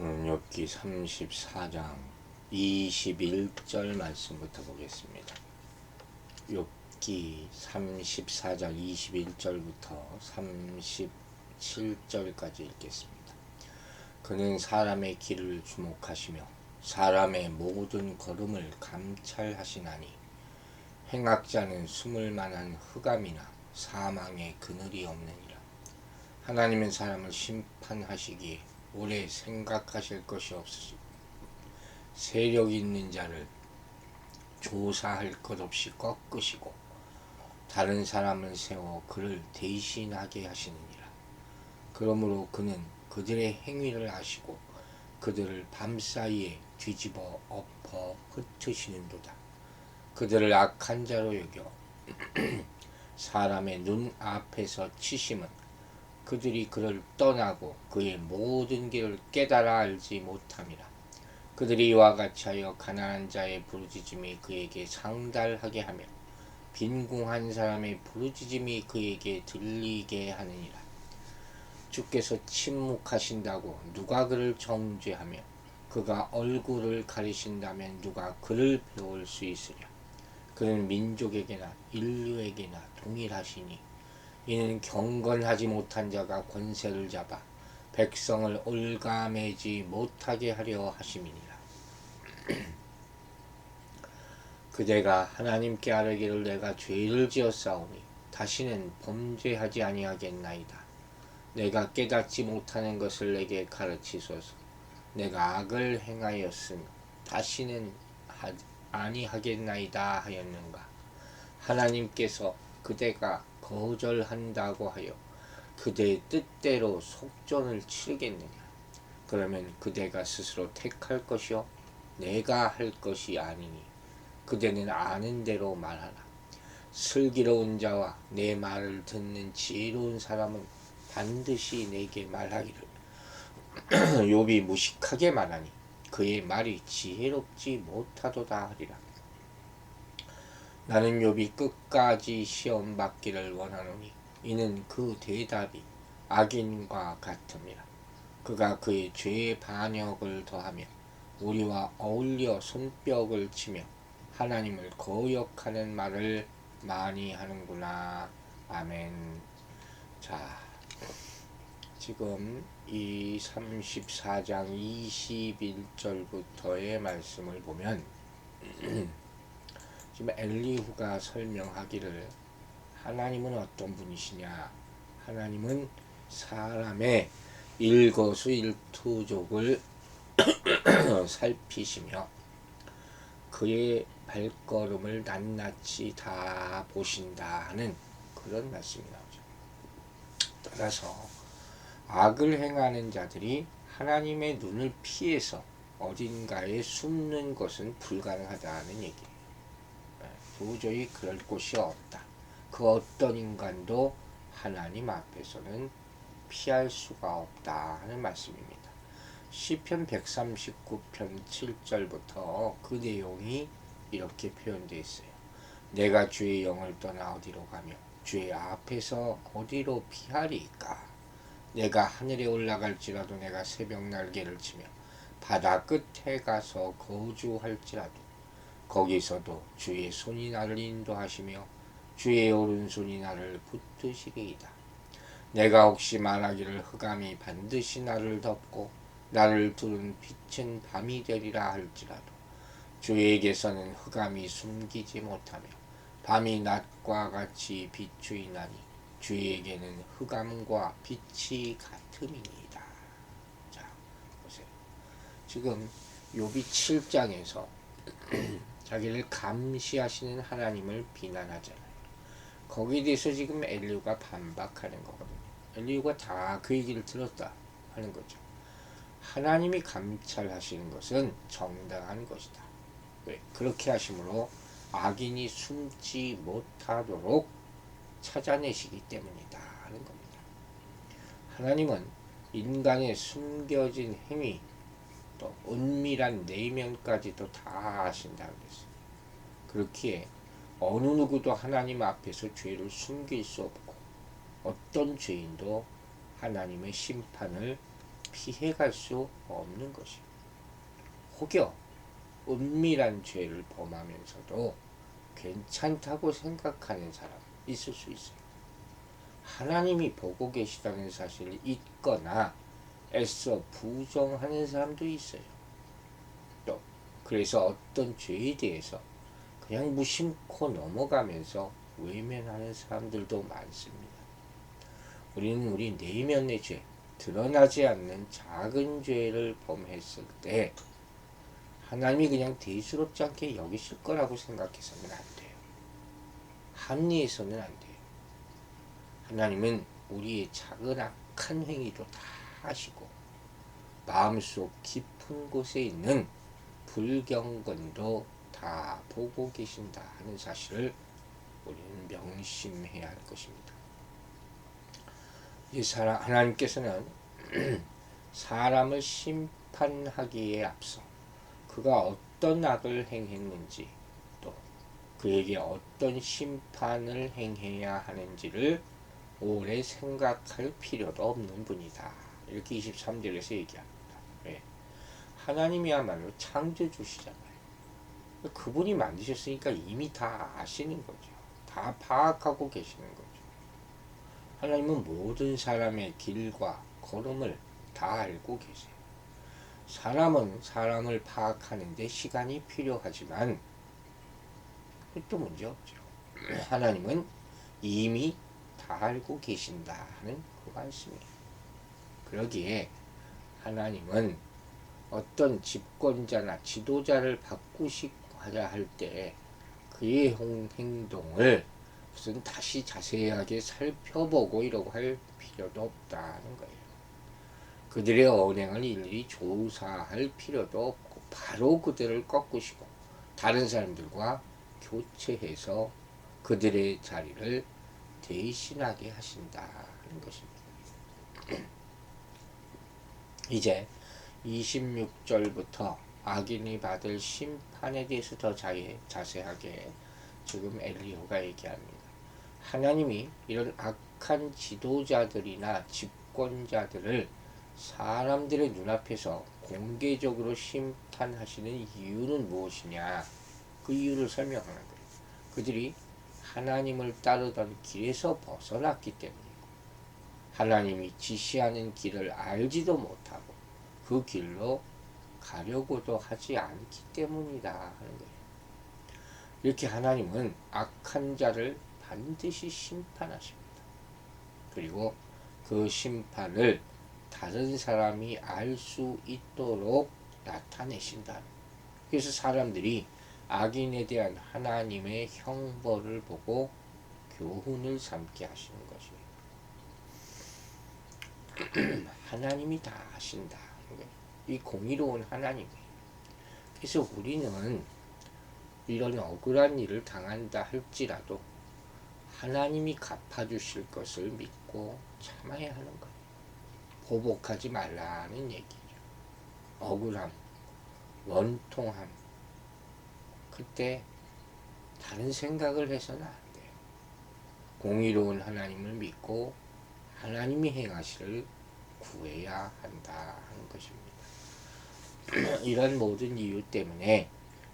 욥기 34장 21절 말씀부터 보겠습니다. 욥기 34장 21절부터 37절까지 읽겠습니다. 그는 사람의 길을 주목하시며 사람의 모든 걸음을 감찰하시나니 행악자는 숨을 만한 흑암이나 사망의 그늘이 없느니라. 하나님은 사람을 심판하시기에 오래 생각하실 것이 없으시고 세력 있는 자를 조사할 것 없이 꺾으시고 다른 사람을 세워 그를 대신하게 하시느니라. 그러므로 그는 그들의 행위를 아시고 그들을 밤사이에 뒤집어 엎어 흩으시는도다. 그들을 악한 자로 여겨 사람의 눈 앞에서 치심은 그들이 그를 떠나고 그의 모든 길을 깨달아 알지 못함이라. 그들이 이와 같이 하여 가난한 자의 부르짖음이 그에게 상달하게 하며 빈궁한 사람의 부르짖음이 그에게 들리게 하느니라. 주께서 침묵하신다고 누가 그를 정죄하며 그가 얼굴을 가리신다면 누가 그를 배울 수 있으랴. 그는 민족에게나 인류에게나 동일하시니 이는 경건하지 못한 자가 권세를 잡아 백성을 올가매지 못하게 하려 하심이니라. 그대가 하나님께 아뢰기를 내가 죄를 지었사오니 다시는 범죄하지 아니하겠나이다. 내가 깨닫지 못하는 것을 내게 가르치소서. 내가 악을 행하였으니 다시는 아니하겠나이다 하였는가. 하나님께서 그대가 거절한다고 하여 그대의 뜻대로 속전을 치르겠느냐. 그러면 그대가 스스로 택할 것이요 내가 할 것이 아니니 그대는 아는 대로 말하라. 슬기로운 자와 내 말을 듣는 지혜로운 사람은 반드시 내게 말하기를 욥이 무식하게 말하니 그의 말이 지혜롭지 못하도다 하리라. 나는 욥이 끝까지 시험 받기를 원하노니 이는 그 대답이 악인과 같음이라. 그가 그의 죄의 반역을 더하며 우리와 어울려 손뼉을 치며 하나님을 거역하는 말을 많이 하는구나. 아멘. 자, 지금 이 34장 21절부터의 말씀을 보면 지금 엘리후가 설명하기를 하나님은 어떤 분이시냐. 하나님은 사람의 일거수일투족을 살피시며 그의 발걸음을 낱낱이 다 보신다는 그런 말씀이 나오죠. 따라서 악을 행하는 자들이 하나님의 눈을 피해서 어딘가에 숨는 것은 불가능하다는 얘기예요. 도저히 그럴 곳이 없다. 그 어떤 인간도 하나님 앞에서는 피할 수가 없다 하는 말씀입니다. 시편 139편 7절부터 그 내용이 이렇게 표현되어 있어요. 내가 주의 영을 떠나 어디로 가며 주의 앞에서 어디로 피하리까. 내가 하늘에 올라갈지라도 내가 새벽 날개를 치며 바다 끝에 가서 거주할지라도 거기서도 주의 손이 나를 인도하시며 주의 오른손이 나를 붙드시리이다. 내가 혹시 말하기를 흑암이 반드시 나를 덮고 나를 두른 빛은 밤이 되리라 할지라도 주에게서는 흑암이 숨기지 못하며 밤이 낮과 같이 비추이나니 주에게는 흑암과 빛이 같음이니이다. 자, 보세요. 지금 욥이 7장에서 자기를 감시하시는 하나님을 비난하잖아요. 거기에 대해서 지금 엘리후가 반박하는 거거든요. 엘리후가 다 그 얘기를 들었다 하는 거죠. 하나님이 감찰하시는 것은 정당한 것이다. 왜? 그렇게 하심으로 악인이 숨지 못하도록 찾아내시기 때문이다 하는 겁니다. 하나님은 인간의 숨겨진 행위 또 은밀한 내면까지도 다 아신다고 그랬어요. 그렇기에 어느 누구도 하나님 앞에서 죄를 숨길 수 없고 어떤 죄인도 하나님의 심판을 피해갈 수 없는 것입니다. 혹여 은밀한 죄를 범하면서도 괜찮다고 생각하는 사람 있을 수 있어요. 하나님이 보고 계시다는 사실을 잊거나 애써 부정하는 사람도 있어요. 또 그래서 어떤 죄에 대해서 그냥 무심코 넘어가면서 외면하는 사람들도 많습니다. 우리는 우리 내면의 죄, 드러나지 않는 작은 죄를 범했을 때 하나님이 그냥 대수롭지 않게 여기실 거라고 생각해서는 안 돼요. 합리해서는 안 돼요. 하나님은 우리의 작은 악한 행위도 다 아시고 마음속 깊은 곳에 있는 불경건도 다 보고 계신다 하는 사실을 우리는 명심해야 할 것입니다. 하나님께서는 사람을 심판하기에 앞서 그가 어떤 악을 행했는지 또 그에게 어떤 심판을 행해야 하는지를 오래 생각할 필요도 없는 분이다. 이렇게 23절에서 얘기합니다. 네. 하나님이야말로 창조주시잖아요. 그분이 만드셨으니까 이미 다 아시는 거죠. 다 파악하고 계시는 거죠. 하나님은 모든 사람의 길과 걸음을 다 알고 계세요. 사람은 사람을 파악하는데 시간이 필요하지만 또 문제 없죠. 하나님은 이미 다 알고 계신다 하는 그 말씀이에요. 그러기에 하나님은 어떤 집권자나 지도자를 바꾸시고 하려 할 때 그의 행동을 무슨 다시 자세하게 살펴보고 이러고 할 필요도 없다는 거예요. 그들의 언행을 일일이 조사할 필요도 없고 바로 그들을 꺾으시고 다른 사람들과 교체해서 그들의 자리를 대신하게 하신다는 것입니다. 이제 26절부터 악인이 받을 심판에 대해서 더 자세하게 지금 엘리후가 얘기합니다. 하나님이 이런 악한 지도자들이나 집권자들을 사람들의 눈앞에서 공개적으로 심판하시는 이유는 무엇이냐? 그 이유를 설명하는 거예요. 그들이 하나님을 따르던 길에서 벗어났기 때문이고 하나님이 지시하는 길을 알지도 못하고 그 길로 가려고도 하지 않기 때문이다 하는 거예요. 이렇게 하나님은 악한 자를 반드시 심판하십니다. 그리고 그 심판을 다른 사람이 알 수 있도록 나타내신다. 그래서 사람들이 악인에 대한 하나님의 형벌을 보고 교훈을 삼게 하시는 것입니다. 하나님이 다 아신다. 이 공의로운 하나님이에요. 그래서 우리는 이런 억울한 일을 당한다 할지라도 하나님이 갚아주실 것을 믿고 참아야 하는 거예요. 보복하지 말라는 얘기죠. 억울함, 원통함, 그때 다른 생각을 해서는 안 돼요. 공의로운 하나님을 믿고 하나님이 행하시를 구해야 한다 하는 것입니다. 이런 모든 이유 때문에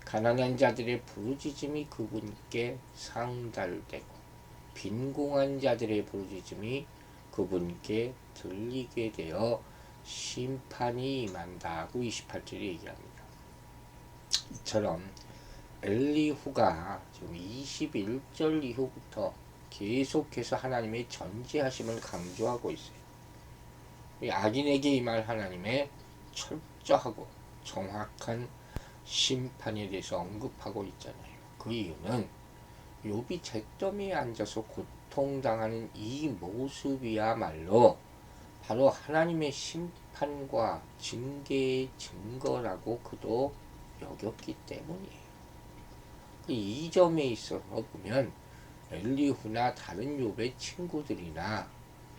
가난한 자들의 부르짖음이 그분께 상달되고 빈궁한 자들의 부르짖음이 그분께 들리게 되어 심판이 임한다고 28절에 얘기합니다. 이처럼 엘리후가 지금 21절 이후부터 계속해서 하나님의 전지하심을 강조하고 있어요. 악인에게 임할 하나님의 철저하고 정확한 심판에 대해서 언급하고 있잖아요. 그 이유는 욥이 잿더미에 앉아서 고통당하는 이 모습이야말로 바로 하나님의 심판과 징계의 증거라고 그도 여겼기 때문이에요. 이 점에 있어서 보면 엘리후나 다른 욥의 친구들이나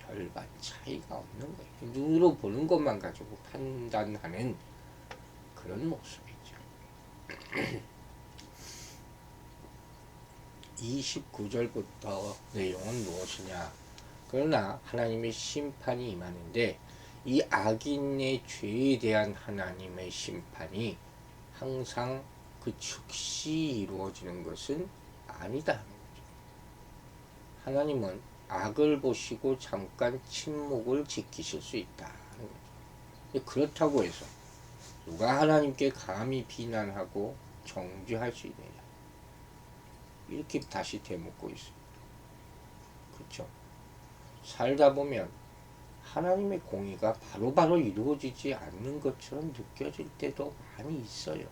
별반 차이가 없는 거예요. 눈으로 보는 것만 가지고 판단하는 그런 모습이죠. 29절부터 내용은 무엇이냐? 그러나 하나님의 심판이 임하는데 이 악인의 죄에 대한 하나님의 심판이 항상 그 즉시 이루어지는 것은 아니다. 하나님은 악을 보시고 잠깐 침묵을 지키실 수 있다. 그렇다고 해서 누가 하나님께 감히 비난하고 정죄할 수 있느냐, 이렇게 다시 되묻고 있습니다. 그렇죠? 살다 보면 하나님의 공의가 바로바로 이루어지지 않는 것처럼 느껴질 때도 많이 있어요.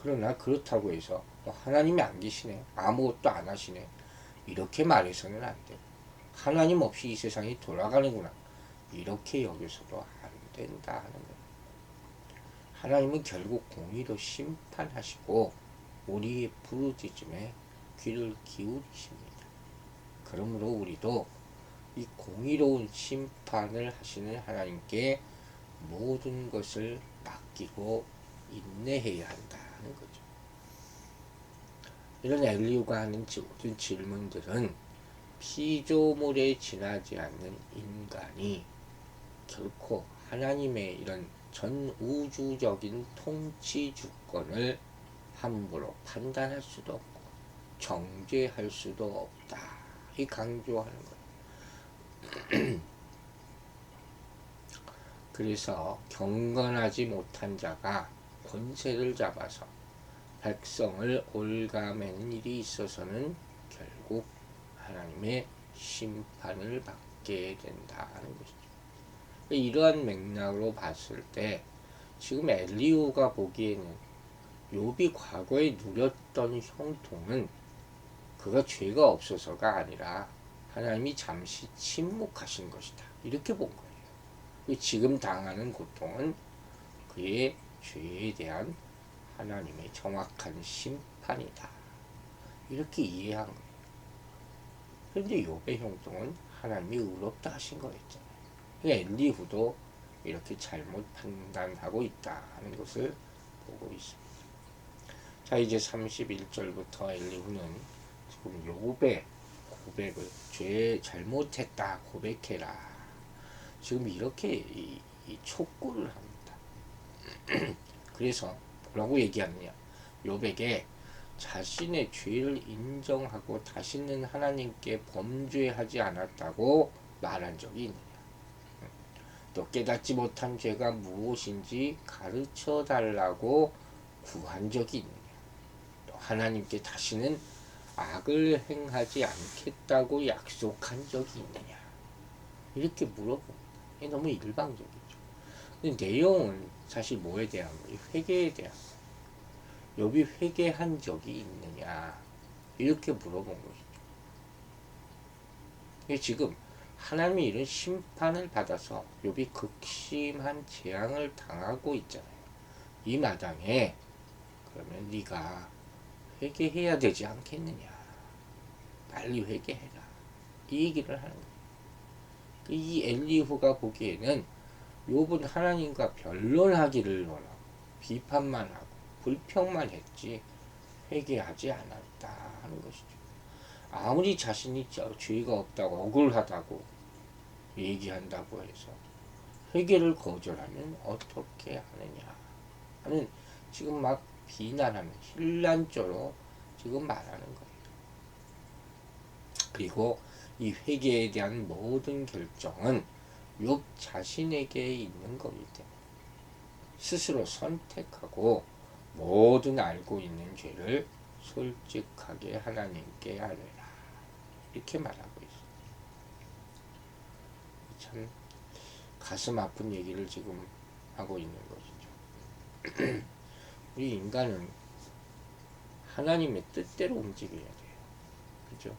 그러나 그렇다고 해서 하나님이 안 계시네, 아무것도 안 하시네, 이렇게 말해서는 안 돼요. 하나님 없이 이 세상이 돌아가는구나, 이렇게 여기서도 안 된다 하는 거예요. 하나님은 결국 공의로 심판하시고 우리의 부르짖음에 귀를 기울이십니다. 그러므로 우리도 이 공의로운 심판을 하시는 하나님께 모든 것을 맡기고 인내해야 한다는 거죠. 이런 엘리후가 하는 모든 질문들은 피조물에 지나지 않는 인간이 결코 하나님의 이런 전 우주적인 통치 주권을 함부로 판단할 수도 없고 정죄할 수도 없다, 이 강조하는 거예요. 그래서 경건하지 못한 자가 권세를 잡아서 백성을 올가매는 일이 있어서는 결국 하나님의 심판을 받게 된다는 것이죠. 이러한 맥락으로 봤을 때 지금 엘리후가 보기에는 욥이 과거에 누렸던 형통은 그가 죄가 없어서가 아니라 하나님이 잠시 침묵하신 것이다, 이렇게 본 거예요. 지금 당하는 고통은 그의 죄에 대한 하나님의 정확한 심판이다, 이렇게 이해한 거예요. 그런데 욥의 형통은 하나님이 의롭다 하신 거였잖아요. 엘리후도 이렇게 잘못 판단하고 있다 하는 것을 보고 있습니다. 자, 이제 31절부터 엘리후는 지금 욥의 고백을, 죄 잘못했다 고백해라, 지금 이렇게 이 촉구를 합니다. 그래서 뭐라고 얘기하느냐, 욥에게 자신의 죄를 인정하고 다시는 하나님께 범죄하지 않았다고 말한 적이 있느냐, 또 깨닫지 못한 죄가 무엇인지 가르쳐 달라고 구한 적이 있느냐, 또 하나님께 다시는 악을 행하지 않겠다고 약속한 적이 있느냐, 이렇게 물어봅니다. 이게 너무 일방적이죠. 근데 내용은 사실 뭐에 대한 거예요? 회개에 대한 거예요. 욥이 회개한 적이 있느냐, 이렇게 물어본 것이죠. 이게 지금 하나님이 이런 심판을 받아서 욥이 극심한 재앙을 당하고 있잖아요. 이 마당에 그러면 네가 회개해야 되지 않겠느냐, 빨리 회개해라, 이 얘기를 하는 거예요. 이 엘리후가 보기에는 욥은 하나님과 변론하기를 원하고 비판만 하고 불평만 했지 회개하지 않았다 하는 것이죠. 아무리 자신이 죄가 없다고 억울하다고 얘기한다고 해서 회개를 거절하면 어떻게 하느냐 하는, 지금 막 비난하는 힐난조로 지금 말하는 거예요. 그리고 이 회개에 대한 모든 결정은 욥 자신에게 있는 거기 때문에 스스로 선택하고 모든 알고 있는 죄를 솔직하게 하나님께 아뢰라, 이렇게 말하고 있어요. 참 가슴 아픈 얘기를 지금 하고 있는 것이죠. 우리 인간은 하나님의 뜻대로 움직여야 돼요. 그죠?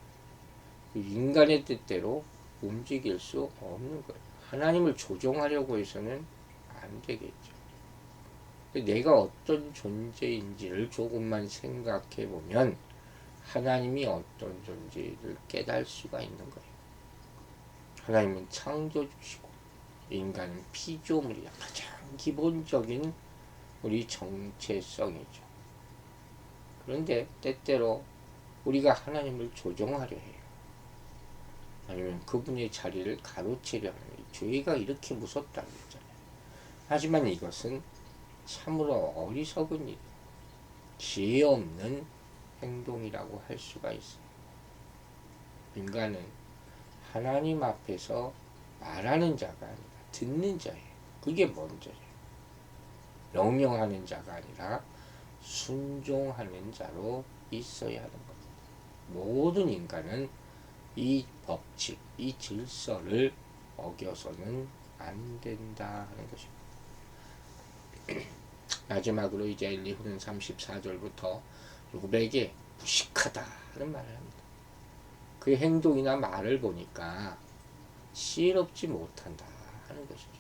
인간의 뜻대로 움직일 수 없는 거예요. 하나님을 조종하려고 해서는 안 되겠죠. 내가 어떤 존재인지를 조금만 생각해 보면 하나님이 어떤 존재를 깨달을 수가 있는 거예요. 하나님은 창조주시고 인간은 피조물이야. 가장 기본적인 우리 정체성이죠. 그런데 때때로 우리가 하나님을 조종하려 해요. 아니면 그분의 자리를 가로채려 하는 거예요. 죄가 이렇게 무섭다고 했잖아요. 하지만 이것은 참으로 어리석은 일, 지혜 없는 행동이라고 할 수가 있어요. 인간은 하나님 앞에서 말하는 자가 아니라 듣는 자예요. 그게 먼저예요. 명령하는 자가 아니라 순종하는 자로 있어야 하는 겁니다. 모든 인간은 이 법칙, 이 질서를 어겨서는 안 된다 하는 것입니다. 마지막으로 이제 엘리후는 34절부터 르굽에게 무식하다 하는 말을 합니다. 그의 행동이나 말을 보니까 지혜롭지 못한다 하는 것이죠.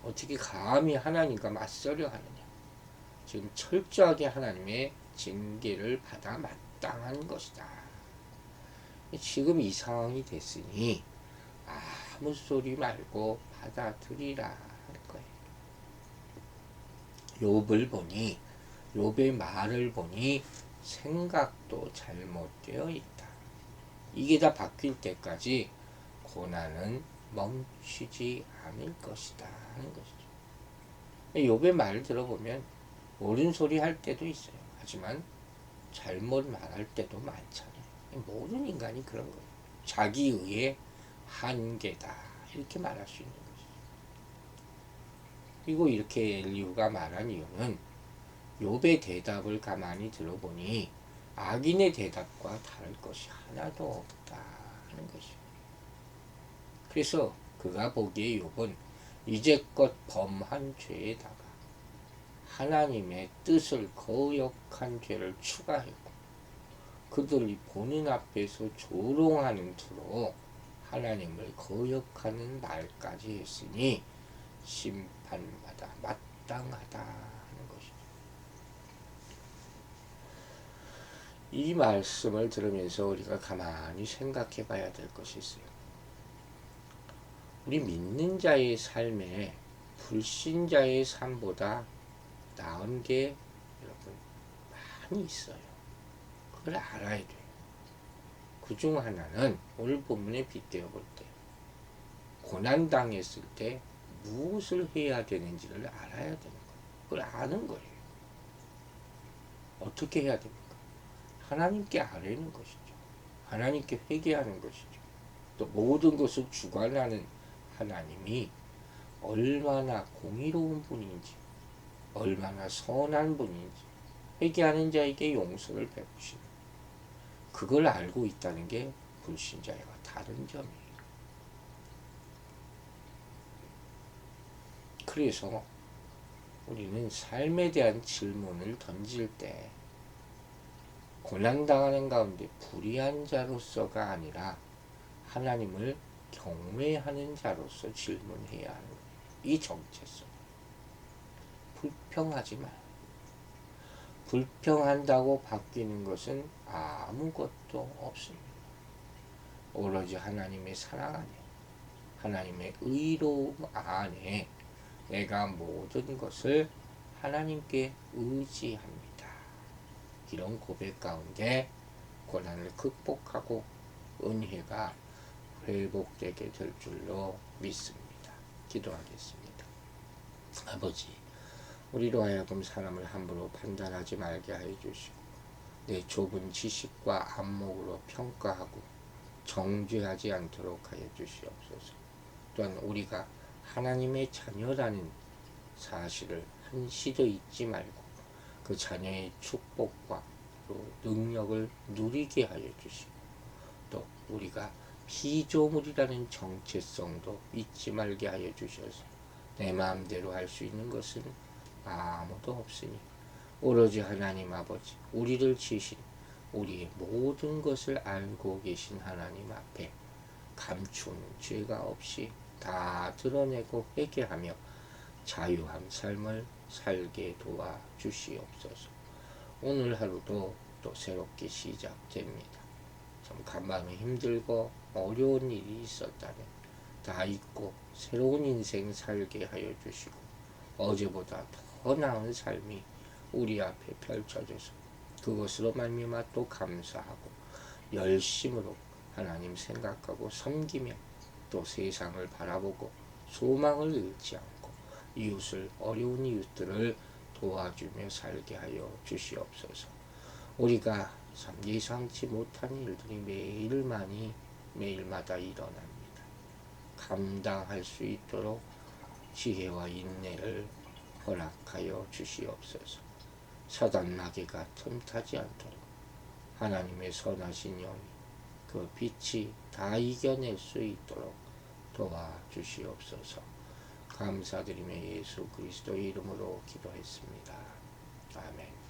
어떻게 감히 하나님과 맞서려 하느냐. 지금 철저하게 하나님의 징계를 받아 마땅한 것이다. 지금 이 상황이 됐으니 아무 소리 말고 받아들이라 할 거예요. 욥을 보니, 욥의 말을 보니 생각도 잘못되어 있다. 이게 다 바뀔 때까지 고난은 멈추지 않을 것이다 하는 것이죠. 욥의 말을 들어보면 옳은 소리 할 때도 있어요. 하지만 잘못 말할 때도 많잖아요. 모든 인간이 그런 거예요. 자기의 한계다 이렇게 말할 수 있는 것이죠. 그리고 이렇게 엘리후가 말한 이유는 욥의 대답을 가만히 들어보니 악인의 대답과 다를 것이 하나도 없다 하는 것이죠. 그래서 그가 보기에 욥은 이제껏 범한 죄에다가 하나님의 뜻을 거역한 죄를 추가했고 그들이 보는 앞에서 조롱하는 투로 하나님을 거역하는 말까지 했으니 심판마다 마땅하다 하는 것이죠. 이 말씀을 들으면서 우리가 가만히 생각해 봐야 될 것이 있어요. 우리 믿는 자의 삶에 불신자의 삶보다 나은 게 여러분 많이 있어요. 그걸 알아야 돼요. 그 중 하나는 오늘 본문에 빗대어 볼 때 고난당했을 때 무엇을 해야 되는지를 알아야 되는 거예요. 그걸 아는 거예요. 어떻게 해야 됩니까? 하나님께 아뢰는 것이죠. 하나님께 회개하는 것이죠. 또 모든 것을 주관하는 하나님이 얼마나 공의로운 분인지 얼마나 선한 분인지 회개하는 자에게 용서를 베푸시는 그걸 알고 있다는 게 불신자와 다른 점이에요. 그래서 우리는 삶에 대한 질문을 던질 때 고난당하는 가운데 불의한 자로서가 아니라 하나님을 경외하는 자로서 질문해야 하는 거예요. 이 정체성. 불평하지 마요. 불평한다고 바뀌는 것은 아무것도 없습니다. 오로지 하나님의 사랑 안에, 하나님의 의로움 안에 내가 모든 것을 하나님께 의지합니다. 이런 고백 가운데 고난을 극복하고 은혜가 회복되게 될 줄로 믿습니다. 기도하겠습니다. 아버지, 우리로 하여금 사람을 함부로 판단하지 말게 하여 주시고 내 좁은 지식과 안목으로 평가하고 정죄하지 않도록 하여 주시옵소서. 또한 우리가 하나님의 자녀라는 사실을 한시도 잊지 말고 그 자녀의 축복과 또 능력을 누리게 하여 주시고 또 우리가 피조물이라는 정체성도 잊지 말게 하여 주셔서 내 마음대로 할 수 있는 것은 아무도 없으니 오로지 하나님 아버지 우리를 지신 우리의 모든 것을 알고 계신 하나님 앞에 감추는 죄가 없이 다 드러내고 회개하며 자유한 삶을 살게 도와 주시옵소서. 오늘 하루도 또 새롭게 시작됩니다. 참 간밤에 힘들고 어려운 일이 있었다면 다 잊고 새로운 인생 살게 하여 주시고 어제보다 더 나은 삶이 우리 앞에 펼쳐져서 그것으로 말미암아 또 감사하고 열심으로 하나님 생각하고 섬기며 또 세상을 바라보고 소망을 잃지 않고 이웃을 어려운 이웃들을 도와주며 살게 하여 주시옵소서. 우리가 예상치 못한 일들이 매일마다 일어납니다. 감당할 수 있도록 지혜와 인내를 허락하여 주시옵소서. 사단 마귀가 틈타지 않도록 하나님의 선하신 영이 그 빛이 다 이겨낼 수 있도록 도와주시옵소서. 감사드리며 예수 그리스도의 이름으로 기도했습니다. 아멘.